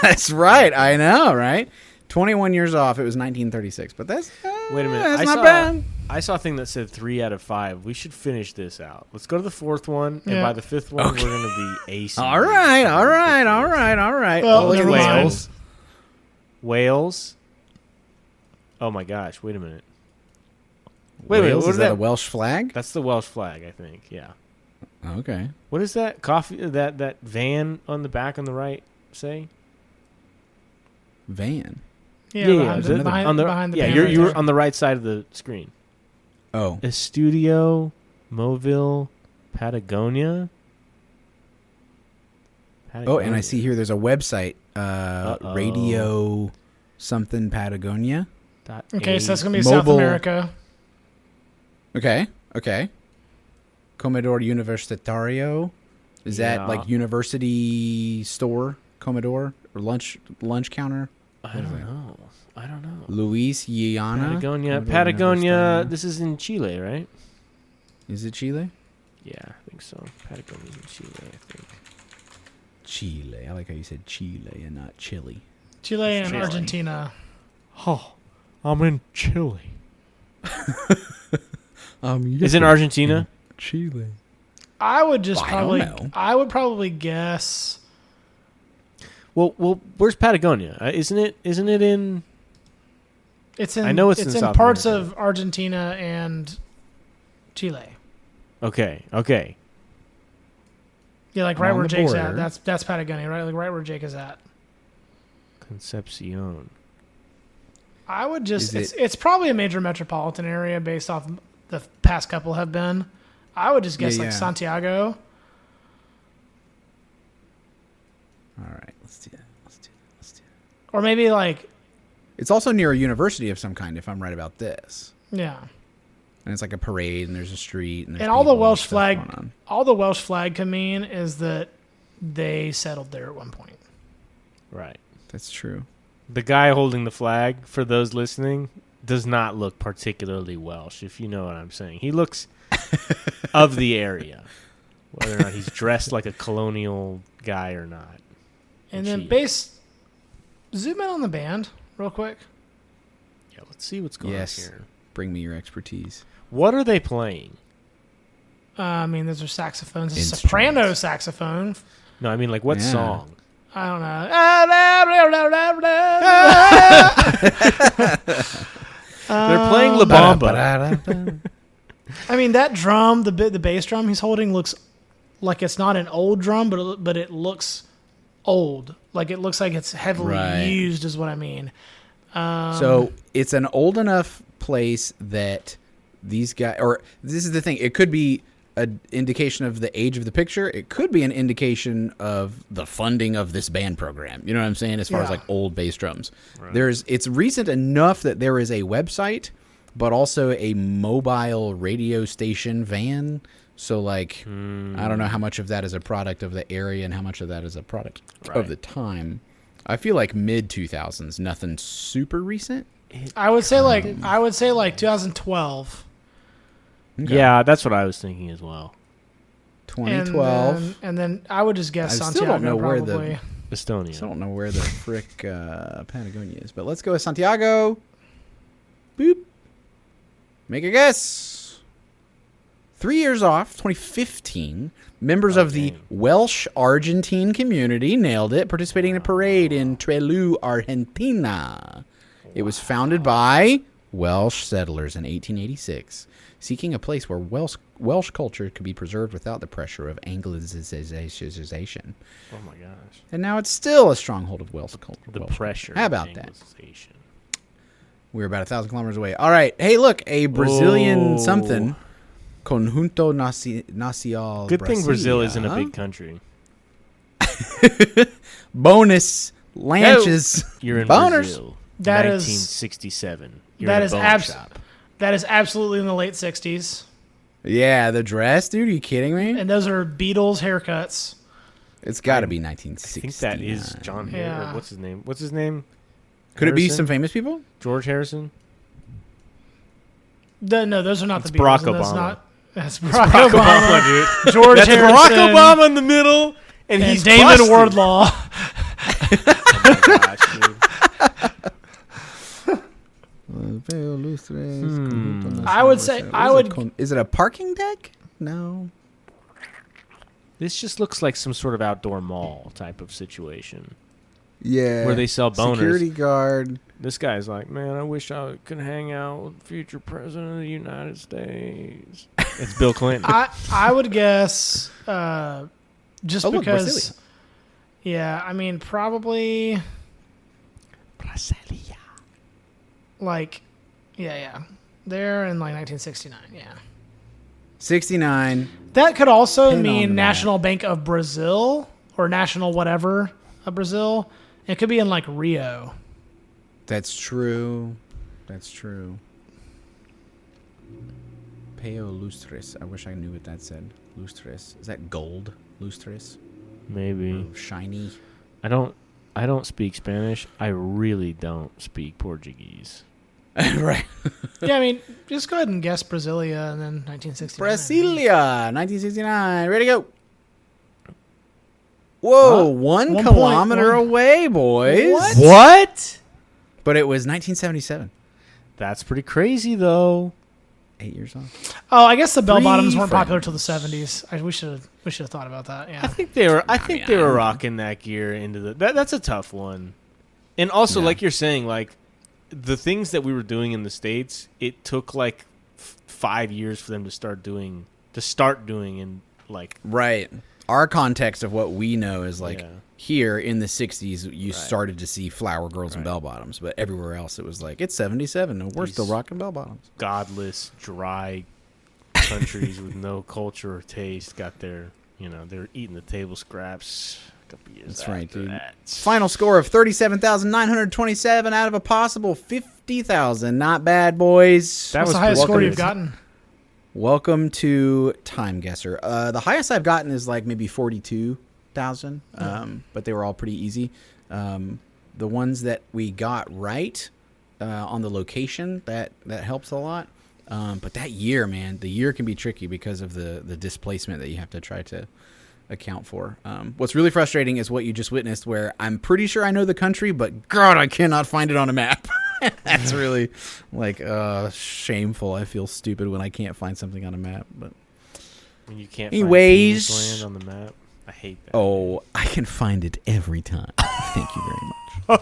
C: That's right. I know, right? 21 years off. It was 1936. But that's
A: Wait a minute.
C: That's
A: I
C: not
A: saw,
C: bad.
A: I saw a thing that said 3 out of 5. We should finish this out. Let's go to the 4th one, and
B: Yeah.
A: by the 5th one,
C: Okay.
A: we're gonna be acing.
C: All
A: these.
C: right,
A: Fucking
C: all right,
A: ridiculous.
C: all right, all right.
B: Well,
C: Oh, look at
B: never
C: these
B: mind.
C: holes.
A: Wales. Oh my gosh! Wait a minute. Wait a minute,
C: Wales,
A: what
C: is
A: is
C: that a
A: that?
C: Welsh flag?
A: That's the Welsh flag, I think. Yeah.
C: Okay.
A: What is that coffee? That van on the back on the right say?
C: Van.
B: Yeah,
A: Is it
B: behind the
A: yeah,
B: band
A: you're
B: right
A: you're
B: there.
A: on the right side of the screen.
C: Oh.
A: Estudio, Mobile, Patagonia.
C: Oh, and I see here there's a website,
A: Uh-oh.
C: Radio something Patagonia.
B: Okay, so that's gonna be
C: Mobile-
B: South America.
C: Okay. Okay. Comedor Universitario. Is that
A: Yeah.
C: like university store? Comedor or lunch counter?
A: I don't know.
C: Luis Yiana.
A: Patagonia.
C: Comedor
A: Patagonia.
C: Universitario.
A: This is in Chile, right?
C: Is it Chile?
A: Yeah, I think so. Patagonia's in Chile, I think.
C: Chile. I like how you said Chile and not Chile.
B: Chile and
A: Chile.
B: Argentina.
A: Oh, I'm in Chile. Is
C: Yes,
A: it Argentina?
C: Chile.
B: I would just
C: Well, I don't
B: probably
C: know.
B: I would probably guess
A: Well, where's Patagonia? Isn't it in?
B: it's in
A: I know it's in South
B: parts
A: America.
B: of Argentina and Chile.
A: Okay.
B: Yeah, like
C: I'm
B: right
C: on
B: where
C: the
B: Jake's
C: border.
B: at. That's Patagonia, right? Like right where Jake is at.
A: Concepcion.
B: I would just.
C: Is
B: It's probably a major metropolitan area based off the past couple have been. I would just guess
C: Yeah,
B: like
C: yeah.
B: Santiago.
C: All right, let's do that.
B: Or maybe like,
C: It's also near a university of some kind, if I'm right about this.
B: yeah.
C: And it's like a parade, and there's a street, and there's
B: And all the
C: people
B: Welsh
C: stuff
B: flag,
C: going on.
B: all the Welsh flag can mean is that they settled there at one point.
A: Right.
C: That's true.
A: The guy holding the flag, for those listening, does not look particularly Welsh, if you know what I'm saying. He looks of the area, whether or not he's dressed like a colonial guy or not.
B: And
A: Which
B: then
A: he is.
B: bass, zoom in on the band real quick.
A: Yeah, let's see what's going
C: Yes.
A: on here.
C: Bring me your expertise.
A: What are they playing?
B: I mean, those are saxophones. A
C: Instruments.
B: soprano saxophone.
A: No, I mean, like, what
C: Yeah.
A: song?
B: I don't know.
A: They're playing La Bamba.
B: I mean, that drum, the bass drum he's holding looks like it's not an old drum, but it looks old. Like it looks like it's heavily
C: Right.
B: used, is what I mean.
C: So it's an old enough place that these guys, or this is the thing, it could be an indication of the age of the picture. It could be an indication of the funding of this band program. You know what I'm saying? As far as
B: Yeah.
C: like old bass drums,
A: Right.
C: it's recent enough that there is a website, but also a mobile radio station van. So like, I don't know how much of that is a product of the area and how much of that is a product
A: Right.
C: of the time. I feel like mid 2000s, nothing super recent.
B: I would say like 2012.
C: Okay.
A: Yeah, that's what I was thinking as well.
C: 2012.
B: And then I would just guess
C: I still
B: Santiago
C: don't know where
B: probably.
A: Estonia.
C: I don't know where the frick Patagonia is, but let's go with Santiago. Boop. Make a guess. 3 years off, 2015. Members of the
A: dang.
C: Welsh Argentine community nailed it, participating in a parade in Trelew, Argentina. It was founded by Welsh settlers in 1886, seeking a place where Welsh culture could be preserved without the pressure of Anglicization.
A: Oh my gosh.
C: And now it's still a stronghold of Welsh culture.
A: The
C: Welsh
A: pressure.
C: How
A: of
C: about that?
A: Anglicization.
C: We're about 1,000 kilometers away. All right. Hey, look, a Brazilian
A: Oh.
C: something. Conjunto Nacional.
A: Good thing Brazil isn't a
C: Brasilia.
A: big country.
C: Bonus lanches.
A: You're in
C: Boners.
A: Brazil.
B: That is-
A: 1967. You're
B: that
A: in a
B: is
A: bone
B: abs-
A: shop.
B: That is absolutely in the late 60s.
C: Yeah, the dress, dude. Are you kidding me?
B: And those are Beatles haircuts.
C: It's got to be
A: I
C: 1960.
A: think that is John Harris.
B: Yeah.
A: What's his name? What's his name?
C: Could it be
A: Harrison?
C: some famous people?
A: George Harrison?
B: No, those are not
A: It's
B: the Beatles.
A: Barack
B: and that's
A: Obama.
B: not. That's Barack Obama.
A: dude.
B: George
A: That's
B: Harrison.
A: Barack Obama in the middle, and
B: And
A: he's
B: David
A: busted.
B: Wardlaw.
A: Oh my gosh, dude.
B: I would say- I would-
C: Is it a parking deck? No.
A: This just looks like some sort of outdoor mall type of situation.
C: Yeah.
A: Where they sell boners.
C: Security guard.
A: This guy's like, man, I wish I could hang out with the future president of the United States. It's Bill Clinton.
B: I would guess just
C: Oh, look,
B: because.
C: Brasilia.
B: Yeah, I mean probably
A: Brasilia.
B: like yeah. They're in like 1969. Yeah.
C: 69.
B: That could also
C: Pin on the
B: mean
C: map.
B: National Bank of Brazil or National whatever of Brazil. It could be in like Rio.
C: That's true. That's true. Peo lustres. I wish I knew what that said. Lustres. Is that gold? Lustres?
A: Maybe.
C: Or shiny?
A: I don't speak Spanish. I really don't speak Portuguese.
C: Right.
B: Yeah, I mean, just go ahead and guess Brasilia and then 1969.
C: Brasilia, 1969. Ready to go. Whoa, 1 kilometer
B: 1.1.
C: away, boys.
B: What?
A: What?
C: But it was 1977.
A: That's pretty crazy, though.
C: 8 years off.
B: Oh, I guess the bell bottoms
C: Three
B: weren't popular till the
C: friends.
B: 70s. We should have thought about that.
A: I
B: Yeah.
A: think they were. I
C: mean,
A: think
C: I
A: they were
C: don't know.
A: rocking that gear into the. That's a tough one. And also,
C: Yeah.
A: like you're saying, like the things that we were doing in the States, it took like 5 years for them to start doing in like
C: Right. Our context of what we know is like
A: Yeah.
C: here in the 60s, you started to see flower girls and bell bottoms, but everywhere else it was like, it's 77 and we're still rocking bell bottoms.
A: Godless, dry countries with no culture or taste got their, they're eating the table scraps.
C: That's right, dude.
A: That.
C: Final score of 37,927 out of a possible 50,000. Not bad, boys.
B: That was the highest score you've gotten.
C: Welcome to Timeguessr. The highest I've gotten is like maybe 42,000, but they were all pretty easy. The ones that we got right on the location, that helps a lot. But that year, man, the year can be tricky because of the displacement that you have to try to account for. What's really frustrating is what you just witnessed, where I'm pretty sure I know the country, but God, I cannot find it on a map. That's really shameful. I feel stupid when I can't find something on a map. But
A: when you can't
C: anyways,
A: find land on the map, I hate that.
C: Oh, I can find it every time. Thank you very much.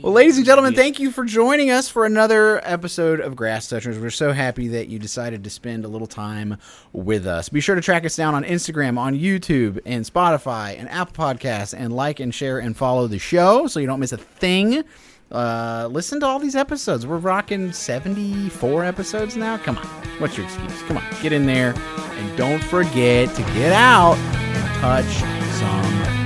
C: Well, ladies and gentlemen, thank you for joining us for another episode of Grass Touchers. We're so happy that you decided to spend a little time with us. Be sure to track us down on Instagram, on YouTube, and Spotify, and Apple Podcasts, and like and share and follow the show so you don't miss a thing. Listen to all these episodes. We're rocking 74 episodes now. Come on. What's your excuse? Come on. Get in there. And don't forget to get out and touch some